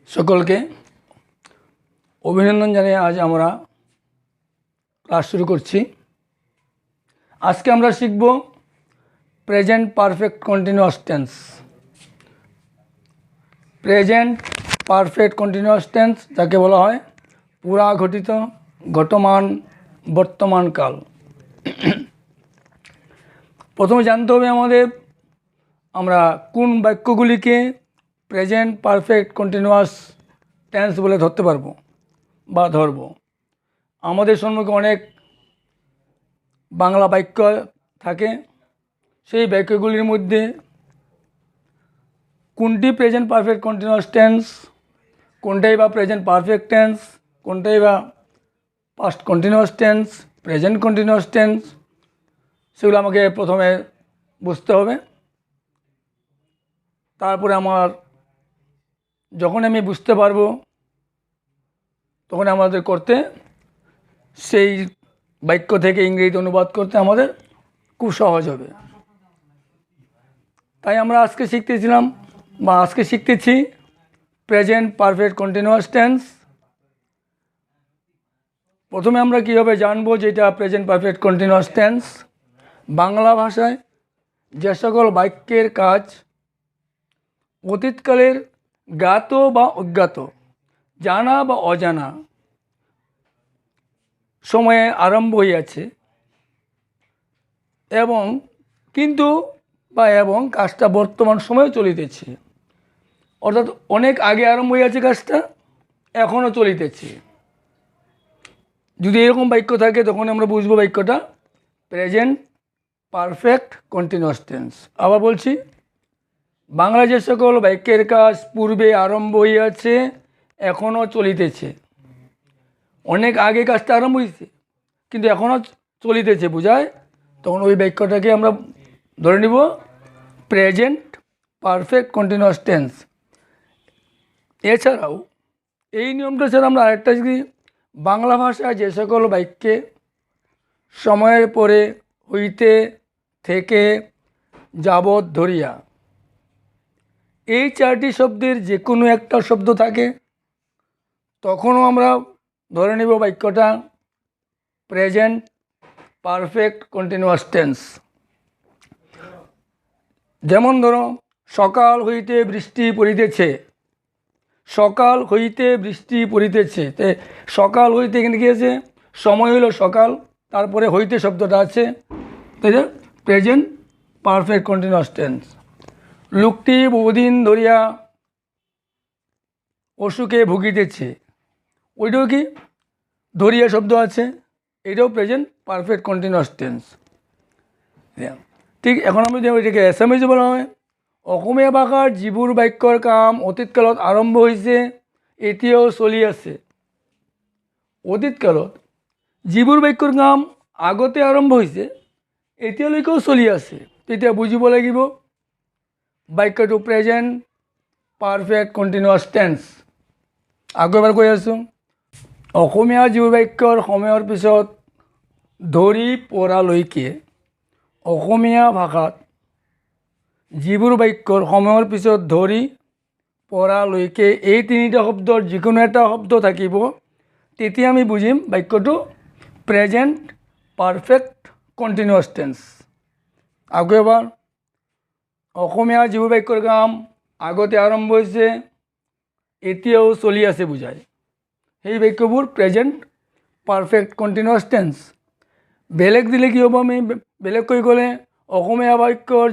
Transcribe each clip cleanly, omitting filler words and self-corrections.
সকলকে অভিনন্দন জানিয়ে আজ আমরা ক্লাস শুরু করছি। আজকে আমরা শিখব present perfect continuous tense. Present perfect continuous tense যাকে বলা হয় পুরা ঘটিত, ঘটমান, বর্তমান কাল। প্রথমে জানতে হবে আমাদের আমরা কোন বাক্যগুলিকে প্রেজেন্ট পারফেক্ট কন্টিনিউয়াস টেন্স বলে ধরতে পারবো বা ধরব। আমাদের সম্মুখে অনেক বাংলা বাক্য থাকে, সেই বাক্যগুলির মধ্যে কোনটি প্রেজেন্ট পারফেক্ট কন্টিনিউয়াস টেন্স, কোনটাই বা প্রেজেন্ট পারফেক্ট টেন্স, কোনটাই বা past continuous tense, present continuous tense, সেগুলো আমাকে প্রথমে বুঝতে হবে। তারপরে যখন আমি বুঝতে পারবো তখন আমাদের করতে সেই বাক্য থেকে ইংরেজিতে অনুবাদ করতে আমাদের খুব সহজ হবে। তাই আমরা আজকে শিখতেছি প্রেজেন্ট পারফেক্ট কন্টিনিউয়াস টেন্স। প্রথমে আমরা কীভাবে জানবো যেটা present perfect continuous tense. Bangla ভাষায় যে সকল বাক্যের কাজ অতীতকালের জ্ঞাত বা অজ্ঞাত, জানা বা অজানা সময়ে আরম্ভ হইয়াছে এবং কাজটা বর্তমান সময়ে চলিতেছে, অর্থাৎ অনেক আগে আরম্ভ হইয়াছে, কাজটা এখনও চলিতেছে। যদি এরকম বাক্য থাকে তখন আমরা বুঝবো বাক্যটা প্রেজেন্ট পারফেক্ট কন্টিনিউয়াস টেন্স। আবার বলছি, বাংলা যে সকল বাক্যের কাজ পূর্বে আরম্ভ হইয়াছে এখনও চলিতেছে, অনেক আগে কাজটা আরম্ভ হয়েছে কিন্তু এখনও চলিতেছে বোঝায়, তখন ওই বাক্যটাকে আমরা ধরে নিব প্রেজেন্ট পারফেক্ট কন্টিনিউয়াস টেন্স। এছাড়াও এই নিয়মটা ছাড়া আমরা আরেকটা যদি বাংলা ভাষায় যে সকল বাক্যে সময়ের পরে হইতে থেকে যাবৎ ধরিয়া এই চারটি শব্দের যে কোনো একটা শব্দ থাকে তখনও আমরা ধরে নেব বাক্যটা প্রেজেন্ট পারফেক্ট কন্টিনিউয়াস টেন্স। যেমন ধরো, সকাল হইতে বৃষ্টি পড়িতেছে, সকাল হইতে বৃষ্টি পড়িতেছে। সকাল হইতে এখানে কি আছে, সময় হলো সকাল, তারপরে হইতে শব্দটা আছে, তাই না, প্রেজেন্ট পারফেক্ট কন্টিনিউয়াস টেন্স। লোকটি বহুদিন ধরিয়া অসুখে ভুগিতেছে, ওইটাও কি ধরিয়া শব্দ আছে, এটাও প্রেজেন্ট পারফেক্ট কন্টিনিউয়াস টেন্স। ঠিক এখন আমি এটাকে এছামিজ বলা হয়। অসমীয়া ভাষাৰ যিবোৰ বাক্যৰ কাম অতীতকালত আৰম্ভ হৈছে এতিয়াও চলি আছে। অতীতকালত যিবোৰ বাক্যৰ কাম আগতে আৰম্ভ হৈছে এতিয়ালৈকেও চলি আছে, তেতিয়া বুজিব লাগিব বাক্যটো প্ৰেজেণ্ট পাৰফেক্ট কণ্টিনিউৱাছ টেন্স। আকৌ এবাৰ কৈ আছোঁ, অসমীয়া যিবোৰ বাক্যৰ সময়ৰ পিছত ধৰি পৰালৈকে, অসমীয়া ভাষাত যিবোৰ বাক্যৰ সময়ৰ পিছত ধৰি পৰালৈকে এই তিনিটা শব্দৰ যিকোনো এটা শব্দ থাকিব, তেতিয়া আমি বুজিম বাক্যটো প্ৰেজেণ্ট পাৰফেক্ট কণ্টিনিউৱাছ টেন্স। আকৌ এবাৰ, অসমীয়া যিবোৰ বাক্যৰ কাম আগতে আৰম্ভ হৈছে এতিয়াও চলি আছে বুজায়, সেই বাক্যবোৰ প্ৰেজেণ্ট পাৰফেক্ট কণ্টিনিউৱাছ টেন্স। বেলেগ দিলে কি হ'ব, আমি বেলেগকৈ গ'লে অসমীয়া বাক্যত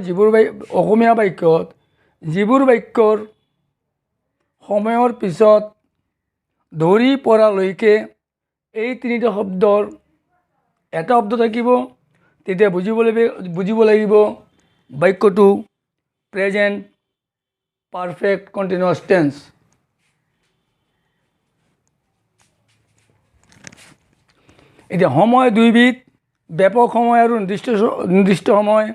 যিবোৰ বাক্যৰ সময়ৰ পিছত ধৰি পৰালৈকে এই তিনিটা শব্দৰ এটা শব্দ থাকিব, তেতিয়া বুজিব লাগিব বাক্যটো প্ৰেজেণ্ট পাৰফেক্ট কণ্টিনিউৱাছ টেন্স। এতিয়া সময় দুইবিধ, ব্যাপক সময় আৰু নিৰ্দিষ্ট সময়।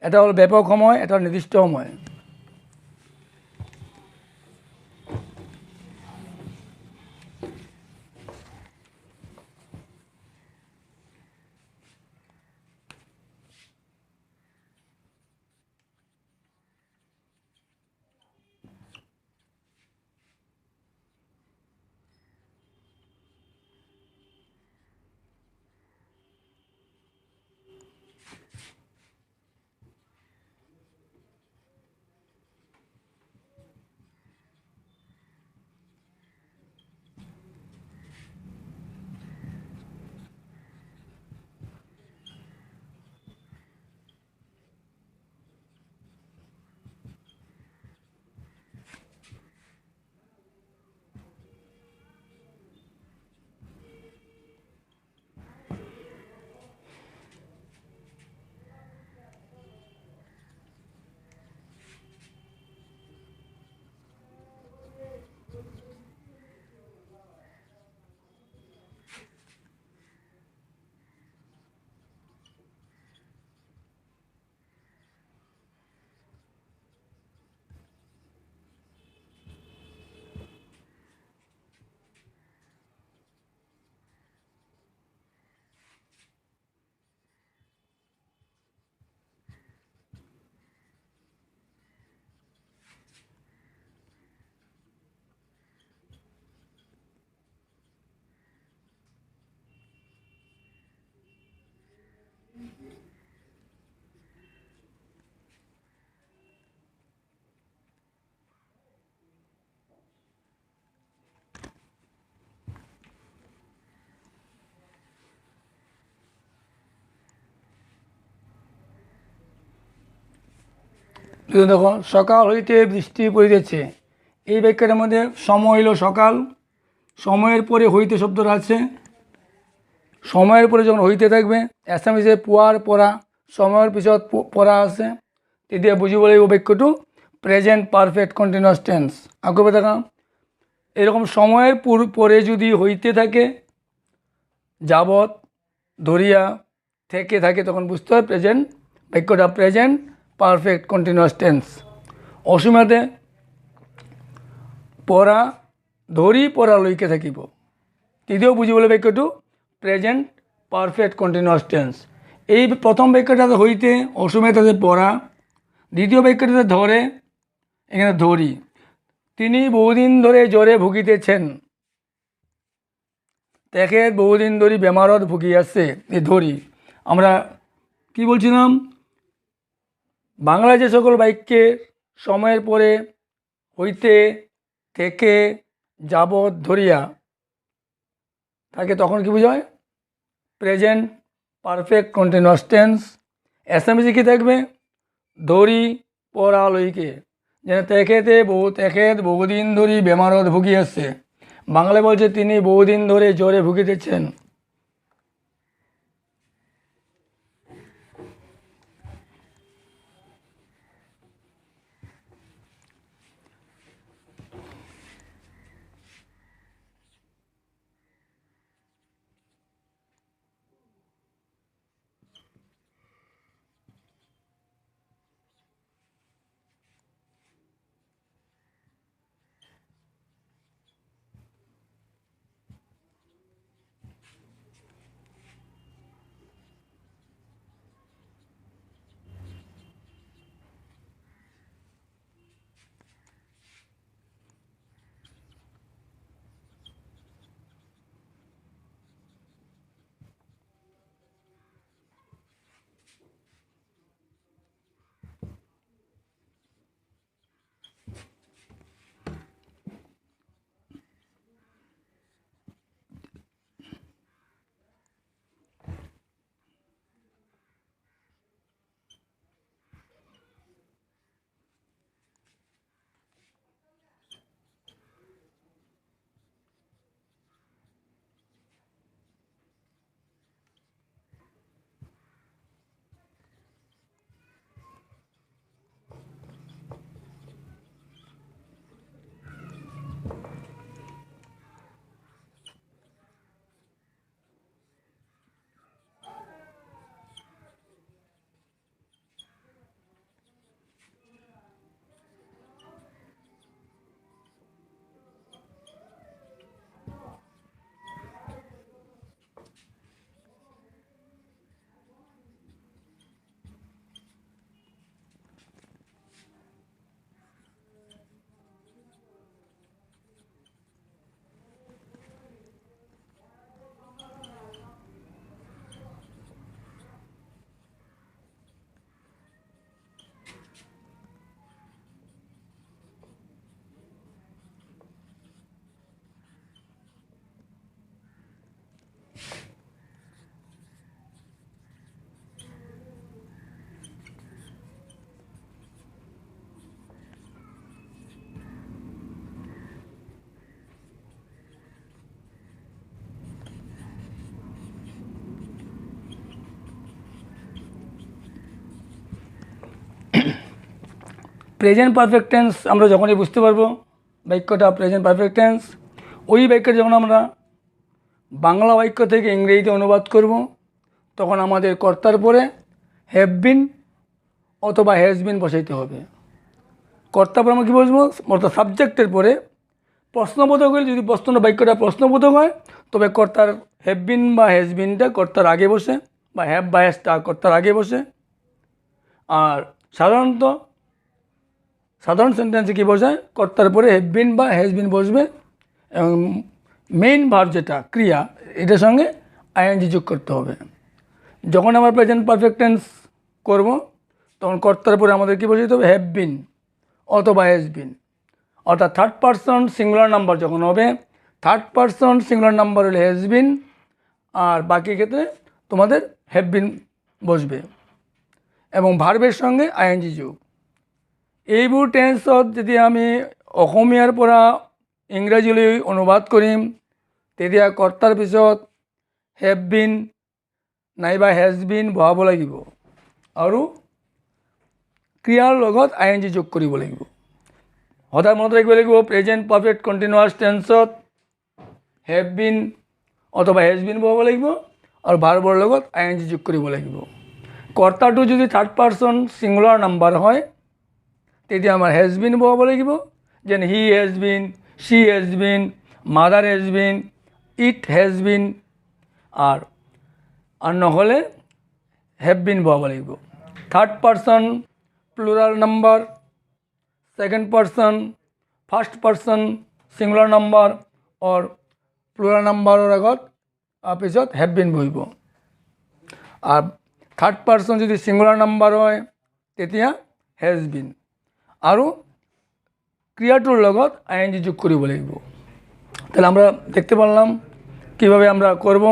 এটা হ'ল ব্যাপক সময়, এটা নিৰ্দিষ্ট সময়। দেখো, সকাল হইতে বৃষ্টি পড়িতেছে, এই বাক্যটার মধ্যে সময় হইল সকাল, সময়ের পরে হইতে শব্দটা আছে, সময়ের পরে যখন হইতে থাকবে অ্যাসামিসে পুয়ার পড়া, সময়ের পিছত পড়া আছে, তেতিয়া বুঝিব লাগিব বাক্যটো প্রেজেন্ট পারফেক্ট কন্টিনিউয়াস টেন্স। আকৌ দেখা, এরকম সময়ের পরে যদি হইতে থাকে, যাবৎ, ধরিয়া, থেকে থাকে, তখন বুঝতে হয় প্রেজেন্ট, বাক্যটা প্রেজেন্ট পারফেক্ট কন্টিনিউয়াস টেন্স। অসমীয়াতে পড়া, ধরি পড়া লইকে থাকিব, তৃতীয় বুঝিবলৈ বাক্যটো প্রেজেন্ট পারফেক্ট কন্টিনিউয়াস টেন্স। এই প্রথম বাক্যটাতে হইতে, অসমীয়াতে পড়া, দ্বিতীয় বাক্যটাতে ধরে, এখানে ধরি। তিনি বহুদিন ধরে জ্বরে ভুগিতেছেন, তেখেত বহুদিন ধরে বেমারত ভুগিয়াছে, এই ধরি। আমরা কি বলছিলাম, বাংলা যে সকল বাক্যে সময়ের পরে হইতে, থেকে, যাবৎ, ধরিয়া থাকে, তখন কি বোঝায় প্রেজেন্ট পারফেক্ট কন্টিনিউয়াস টেন্স। অ্যাসামিসে কী থাকবে, ধরি পড়া লইকে, যেন তেখেত বহুদিন ধরে বেমারত ভুগিয়াছে, বাংলায় বলছে তিনি বহুদিন ধরে জ্বরে ভুগিতেছেন। প্রেজেন্ট পারফেক্ট টেন্স আমরা যখনই বুঝতে পারবো বাক্যটা প্রেজেন্ট পারফেক্ট টেন্স, ওই বাক্যটা যখন আমরা বাংলা বাক্য থেকে ইংরেজিতে অনুবাদ করব, তখন আমাদের কর্তার পরে হ্যাভ বিন অথবা হ্যাজ বিন বসাইতে হবে। কর্তার পরে আমরা কী বসবো, অর্থাৎ সাবজেক্টের পরে প্রশ্নবোধক হলে, যদি বাক্যটা প্রশ্নবোধক হয়, তবে কর্তার হ্যাভ বিন বা হ্যাজ বিনটা কর্তার আগে বসে, বা হ্যাভ বা হ্যাজটা কর্তার আগে বসে। আর সাধারণ সেন্টেন্সে কী বোঝায়, কর্তার পরে হ্যাভ বিন বা হ্যাজ বিন বসবে, এবং মেইন ভার্ব যেটা ক্রিয়া, এটার সঙ্গে আইএনজি যোগ করতে হবে। যখন আমরা প্রেজেন্ট পারফেক্ট টেন্স করব, তখন কর্তার পরে আমাদের কী বসাইতে হবে, হ্যাভ বিন অথবা হ্যাজ বিন। অর্থাৎ থার্ড পারসন সিঙ্গুলার নাম্বার যখন হবে, থার্ড পারসন সিঙ্গুলার নাম্বার হলে হ্যাজ বিন, আর বাকি ক্ষেত্রে তোমাদের হ্যাভ বিন বসবে, এবং ভার্বের সঙ্গে আইএনজি যোগ। এইবোৰ টেন্সত যদি আমি অসমীয়াৰ পৰা ইংৰাজীলৈ অনুবাদ কৰিম তেতিয়া কৰ্তাৰ পিছত হেভ বিন নাইবা হেজ বিন বহাব লাগিব আৰু ক্ৰিয়াৰ লগত আই এন জি যোগ কৰিব লাগিব। সদায় মনত ৰাখিব লাগিব প্ৰেজেণ্ট পাৰফেক্ট কণ্টিনিউৱাছ টেন্সত হেভ বিন অথবা হেজ বিন বহাব লাগিব আৰু ভাৰ্বৰ লগত আই এন জি যোগ কৰিব লাগিব। কৰ্তাটো যদি থাৰ্ড পাৰ্চন ছিংগুলাৰ নাম্বাৰ হয় তেতিয়া আমাৰ হেজ বিন বহাব লাগিব, যেনে he has been, she has been, mother has been, it has been, আৰু নহ'লে হেভ বিন বহাব লাগিব। Third person plural number, second person first person singular number or plural নাম্বাৰৰ আগত পিছত হেভ বিন বহিব। আৰু থাৰ্ড পাৰ্চন যদি ছিংগুলাৰ নাম্বাৰ হয় তেতিয়া হেজ বিন আৰু ক্রিয়াটোর লগত আইএনজি যোগ কৰিব লাগিব। তাহলে আমরা দেখতে পারলাম কিভাবে আমরা করব।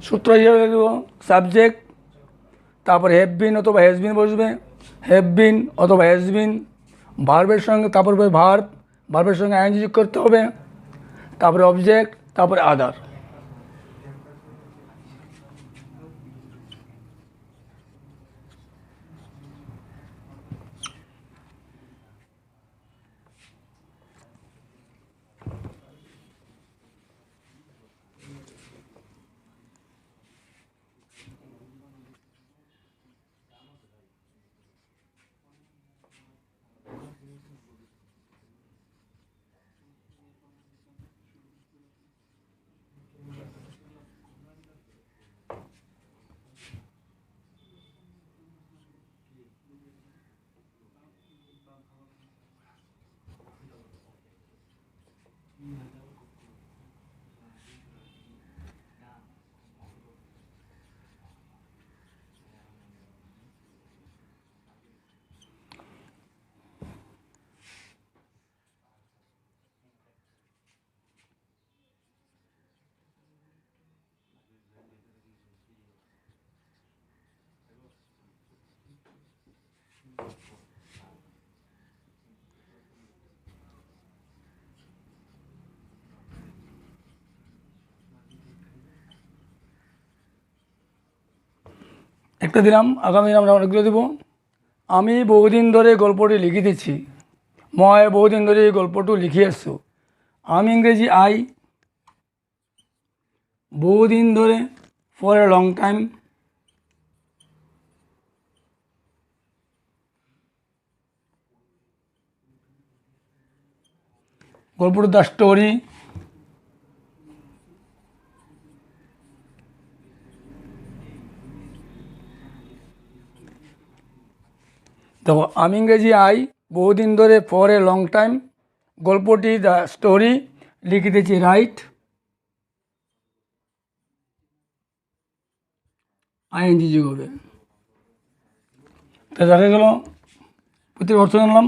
সূত্র হিসাবে লিখব সাবজেক্ট, তারপরে হ্যাভ বিন অথবা হ্যাজ বিন বসবে, হ্যাভ বিন অথবা হ্যাজ বিন, ভার্বের সঙ্গে তারপর ভার্ব, ভার্বের সঙ্গে আইএনজি যোগ করতে হবে, তারপরে অবজেক্ট, তারপরে আদার। একটা দিলাম, আগামী দিন আমরা অনেকগুলো দেব। আমি বহুদিন ধরে গল্পটি লিখিতেছি, মই বহুদিন ধরে এই গল্পটি লিখি আছো। আমি ইংরেজি আই, বহুদিন ধরে ফর এ লং টাইম, গল্পটি দ্য স্টোরি, দেখো আমি ইংরেজি আই, বহুদিন ধরে ফর এ লং টাইম, গল্পটি দ্য স্টোরি, লিখিতেছি রাইট, আইএনজি যোগ হবে। তা দেখা গেল প্রতি অর্থ জানলাম।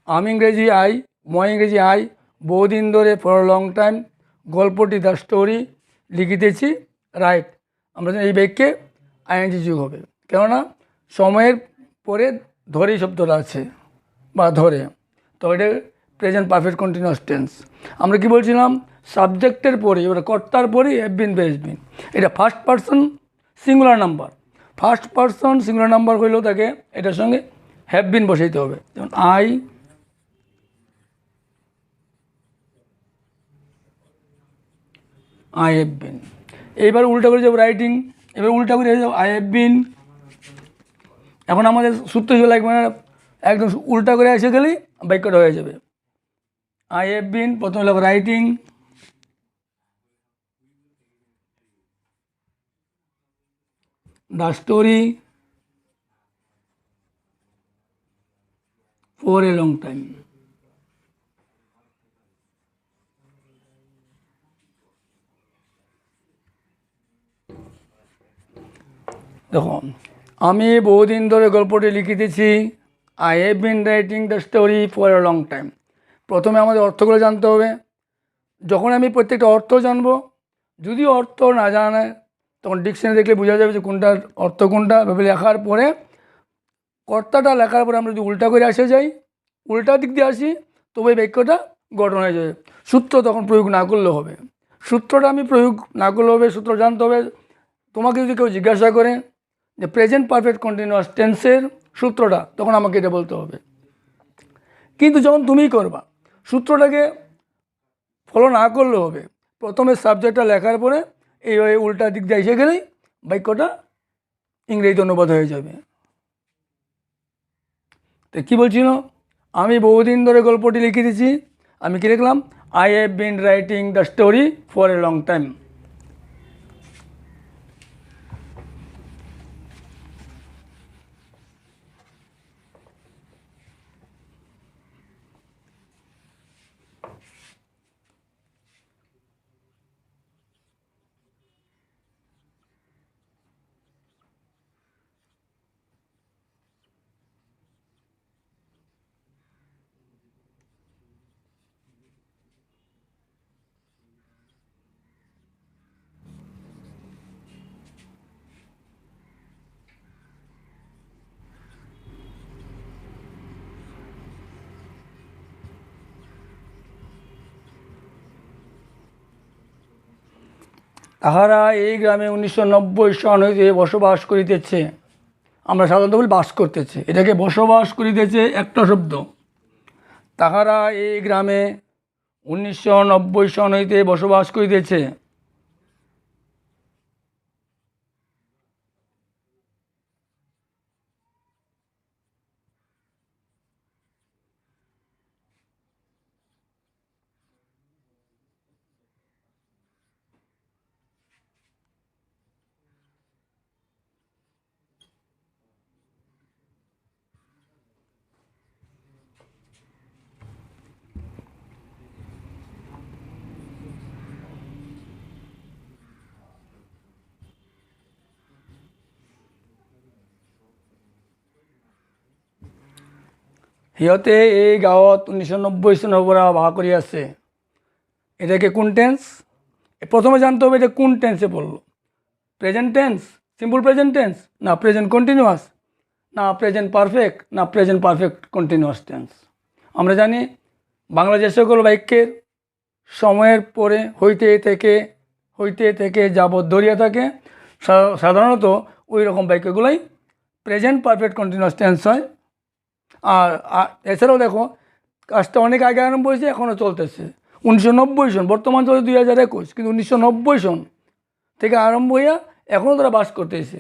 আমি ইংরেজি আই, মই ইংরেজি আই, বহুদিন ধরে ফর এ লং টাইম, গল্পটি দ্য স্টোরি, লিখিতেছি রাইট। আমরা এই বাক্যে আইএনজি যোগ হবে, কেননা সময়ের পরে ধরেই শব্দটা আছে বা ধরে, তো এটা প্রেজেন্ট পারফেক্ট কন্টিনিউয়াস টেন্স। আমরা কি বলছিলাম, সাবজেক্টের পরে এবার কর্তার পরে হ্যাভ বিন বা হ্যাজ বিন, এটা first person singular number. First person singular number হইলেও তাকে এটার সঙ্গে হ্যাভ বিন বসাইতে হবে। যেমন আই আই হ্যাভ বিন। এইবার উল্টা করে যাবো রাইটিং, এবার উল্টা করে যাবো আই হ্যাভ বিন। এখন আমাদের সূত্র হিসেবে লাগবে না, একদম উল্টা করে এসে গেলেই বাক্যটা হয়ে যাবে। আই হ্যাভ বিন, প্রথমে লাগবে writing, the story for a long time. দেখো, আমি বহুদিন ধরে গল্পটি লিখিতেছি। I have been writing the story for a long time. প্রথমে আমাদের অর্থগুলো জানতে হবে। যখন আমি প্রত্যেকটা অর্থ জানবো, যদি অর্থ না জানে তখন ডিকশনারি দেখলে বোঝা যাবে যে কোনটার অর্থ কোনটা। ভেবে লেখার পরে কর্তাটা লেখার পরে আমরা যদি উল্টা করে আসে যাই, উল্টা দিক দিয়ে আসি, তবে এই বাক্যটা গঠন হয়ে যাবে। সূত্র তখন প্রয়োগ না করলেও হবে। সূত্রটা আমি প্রয়োগ না করলেও হবে, সূত্র জানতে হবে। তোমাকে যদি কেউ জিজ্ঞাসা করে যে প্রেজেন্ট পারফেক্ট কন্টিনিউয়াস টেন্সের সূত্রটা, তখন আমাকে এটা বলতে হবে। কিন্তু যখন তুমিই করবা, সূত্রটাকে ফলো না করলেও হবে। প্রথমে সাবজেক্টটা লেখার পরে এইভাবে উল্টা দিক দিয়ে এসে গেলেই বাক্যটা ইংরেজিতে অনুবাদ হয়ে যাবে। তো কী বলছিল, আমি বহুদিন ধরে গল্পটি লিখে দিয়েছি। আমি কী লিখলাম, I have been writing the story for a long time. তাহারা এই গ্রামে 1990 সন হইতে বসবাস করিতেছে। আমরা সাধারণত বলি বাস করতেছে, এটাকে বসবাস করিতেছে একটা শব্দ। তাহারা এই গ্রামে 1990 সন হইতে বসবাস করিতেছে। সিহঁতে এই গাঁৱত 1990 চনৰ পৰা বাস কৰি আছে। এটাকে কোন টেন্স, প্রথমে জানতে হবে এটা কোন টেন্সে পড়লো। Present tense, simple present tense, না প্রেজেন্ট কন্টিনিউয়াস, না প্রেজেন্ট পারফেক্ট, না প্রেজেন্ট পারফেক্ট কন্টিনিউয়াস টেন্স। আমরা জানি বাংলা যে সকল বাক্যের সময়ের পরে হইতে থেকে যাবৎ ধরিয়া থাকে, সাধারণত ওই রকম বাক্যগুলোই প্রেজেন্ট পারফেক্ট কন্টিনিউয়াস টেন্স হয়। আর এছাড়াও দেখো, কাজটা অনেক আগে আরম্ভ হয়েছে, এখনও চলতেছে। 1990 সন, বর্তমান চলে 2021, কিন্তু 1990 সন থেকে আরম্ভ হইয়া এখনও তারা বাস করতেছে।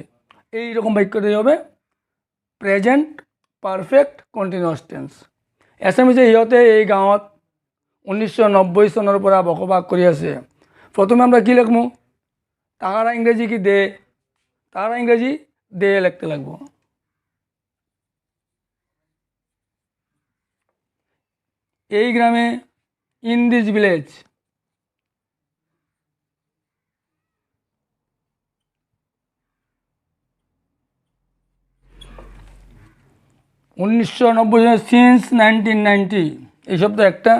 এইরকম বাক্যটাই হবে প্রেজেন্ট পারফেক্ট কন্টিনিউয়াস টেন্স। এছামিছে সিহঁতে এই গাঁৱত 1990 চনৰ পৰা বসবাস কৰি আছে। প্রথমে আমরা কী লিখবো, তাহারা ইংরেজি কি দে, তাহারা ইংরেজি দে লিখতে লাগবো। এই গ্রামে, ইন দিস ভিলেজ। 1990 সালে, সিন্স 1990, এই শব্দ একটা।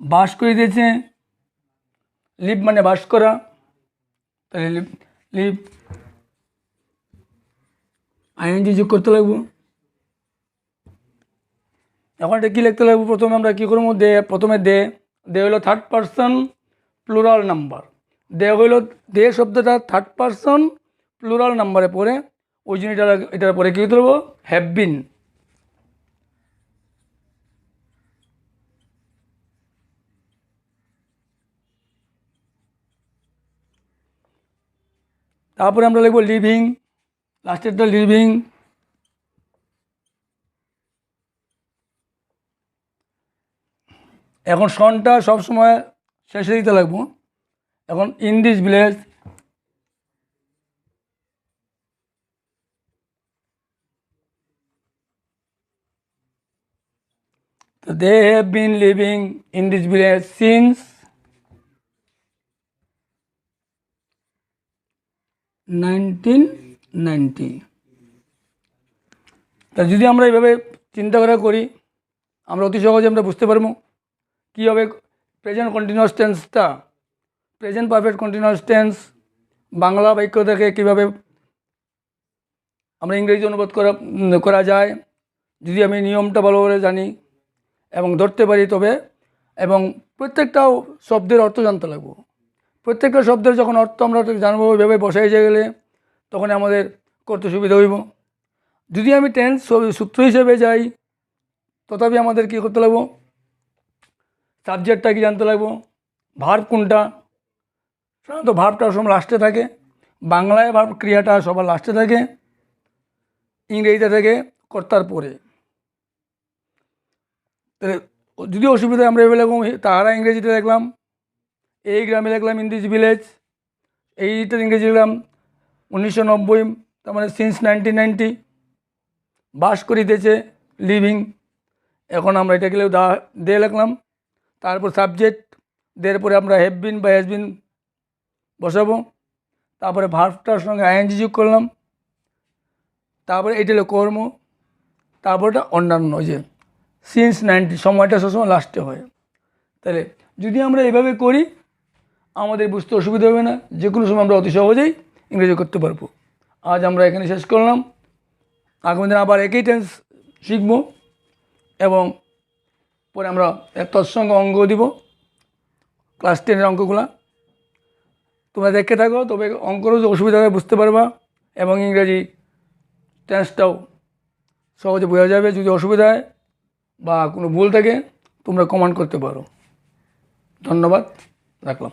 বাস করিতেছে, লিভ মানে বাস করা, তাহলে লিভ আইএনজি যোগ করতে লাগবো। এখন এটা কী লিখতে লাগবো, প্রথমে আমরা কী করবো, দে, প্রথমে দে, দে হলো থার্ড পারসন প্লুরাল নাম্বার। দে হইল, দে শব্দটা থার্ড পারসন প্লুরাল নাম্বারে পড়ে, ওই জন্য এটার পরে কী ধরবো, হ্যাভ বিন। তারপরে আমরা লিখব লিভিং, লাস্টেরটা লিভিং। এখন সনটা সবসময় শেষে দিতে লাগবো। এখন in this village, they have been living in this village since 1990। তা যদি আমরা এইভাবে চিন্তা করা করি, আমরা অতি সহজে আমরা বুঝতে পারবো কীভাবে প্রেজেন্ট কন্টিনিউয়াস টেন্সটা present perfect continuous tense Bangla বাক্য থেকে কীভাবে আমরা ইংরেজি অনুবাদ করা যায়, যদি আমি নিয়মটা ভালোভাবে জানি এবং ধরতে পারি তবে, এবং প্রত্যেকটা শব্দের অর্থ জানতে লাগবো। প্রত্যেকটা শব্দের যখন অর্থ আমরা জানবো, ওইভাবে বসাই গেলে তখন আমাদের করতে সুবিধা হইব। যদি আমি টেন্স সূত্র হিসেবে যাই, তথাপি আমাদের কী করতে লাগবো, সাবজেক্টটা কি জানতে লাগবো, ভার্ব কোনটা। সাধারণত ভার্বটা সব লাস্টে থাকে, বাংলায় ভার্ব ক্রিয়াটা সবার লাস্টে থাকে, ইংরেজিতে থাকে কর্তার পরে। তাহলে যদি অসুবিধা আমরা এভাবে লিখলাম, তাহারা ইংরেজিতে লিখলাম, এই গ্রামে লিখলাম ইন দিস ভিলেজ, এইটার ইংরেজি লিখলাম 1990, তার মানে সিন্স 1990, বাস করিতেছে লিভিং। এখন আমরা এটাকে দিয়ে লিখলাম, তারপর সাবজেক্ট, দেওয়ার পরে আমরা হ্যাভ বিন বা হ্যাজ বিন বসাবো, তারপরে ভার্বটার সঙ্গে আইএনজি যোগ করলাম, তারপরে এটা হলো কর্ম, তারপরটা অন্যান্য, যে সিন্স 90, সময়টা সবসময় লাস্টে হয়। তাহলে যদি আমরা এভাবে করি আমাদের বুঝতে অসুবিধা হবে না, যে কোনো সময় আমরা অতি সহজেই ইংরেজি করতে পারবো। আজ আমরা এখানে শেষ করলাম, আগামী দিন আবার একই টেন্স শিখব এবং পরে আমরা তৎসঙ্গে অঙ্ক দিব, ক্লাস 10-এর অঙ্কগুলা তোমরা দেখে থাকো, তবে অঙ্করও যে অসুবিধা হবে বুঝতে পারবা এবং ইংরেজি টেন্সটাও সহজে বোঝা যাবে। যদি অসুবিধা হয় বা কোনো ভুল থাকে তোমরা কমেন্ট করতে পারো। ধন্যবাদ, রাখলাম।